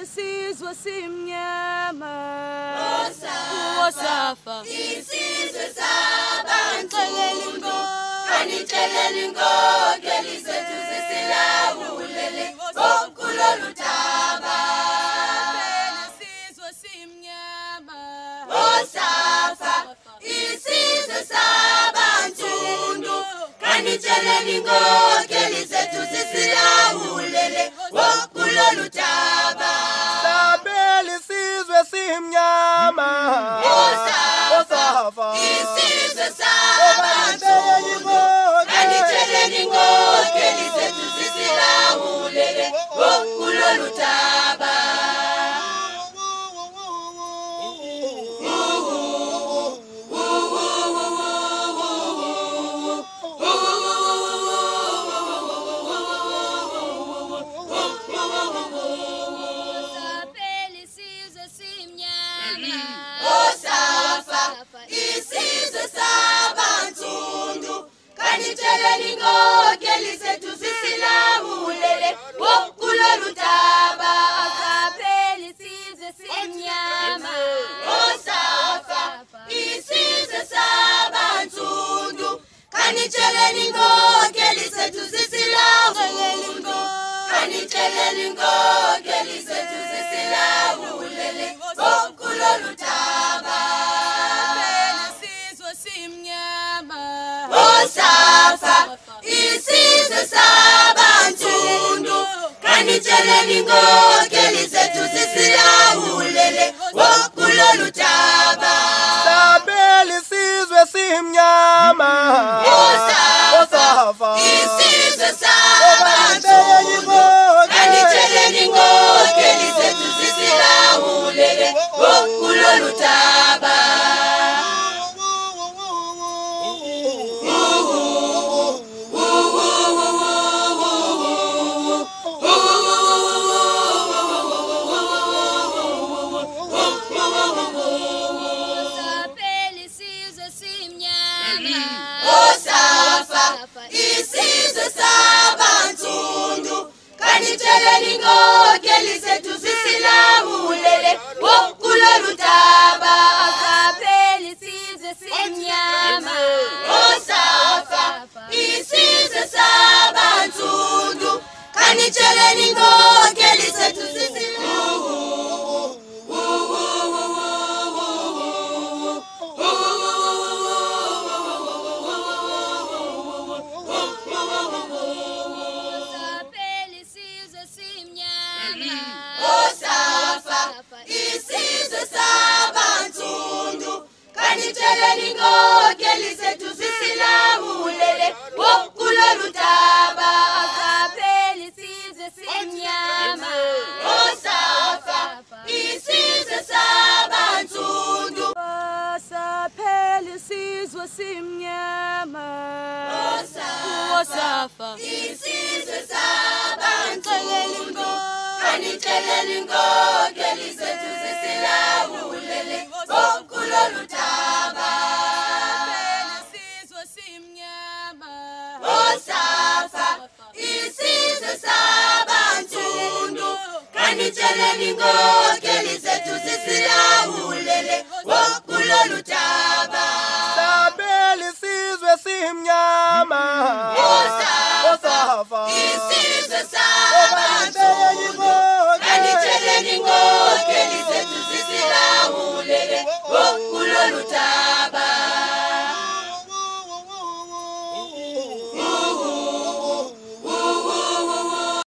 isizwe simnyama Wosafa isizwe sabantu kanitshelele inkokeli zethu zisilawulele kulolu daba. isizwe simnyama Wosafa isizwe sabansundu kanitshelele inkokeli zethu zisilawulele kulolu daba. Sabela isizwe simnyama Wosafa Isizwe sabansundu kanitshelele inkokeli zethu zisilawulele kulolu daba. Wosafa isizwe sabansundu kanitshelele inkokeli zethu zisilawulele kulolu daba. Wosafa isizwe sabansundu kanitshelele inkokeli zethu zisilawulele kanitshelele inkokeli zethu zisilawulele kulolu daba. isizwe simnyama Wosafa isizwe sabansundu kanitshelele inkokeli zethu zisilawulele kulolu daba. Sabela isizwe simnyama Wosafa isizwe sabansundu kanitshelele inkokeli zethu zisilawulele kulolu daba. Wosafa isizwe sabansundu kanitshelele inkokeli zethu zisilawulele kulolu daba. Wosafa isizwe sabansundu kanitshelele inkokeli zethu Wosafa isizwe sabansundu kanitshelele inkokeli zethu zisilawulele kulolu daba. Wosafa isizwe sabansundu saphela isizwe simnyama Wosafa isizwe sabansundu kanitshelele inkokeli zethu zisilawulele kulolu daba. isizwe simnyama Wosafa isizwe sabansundu kanitshelele inkokeli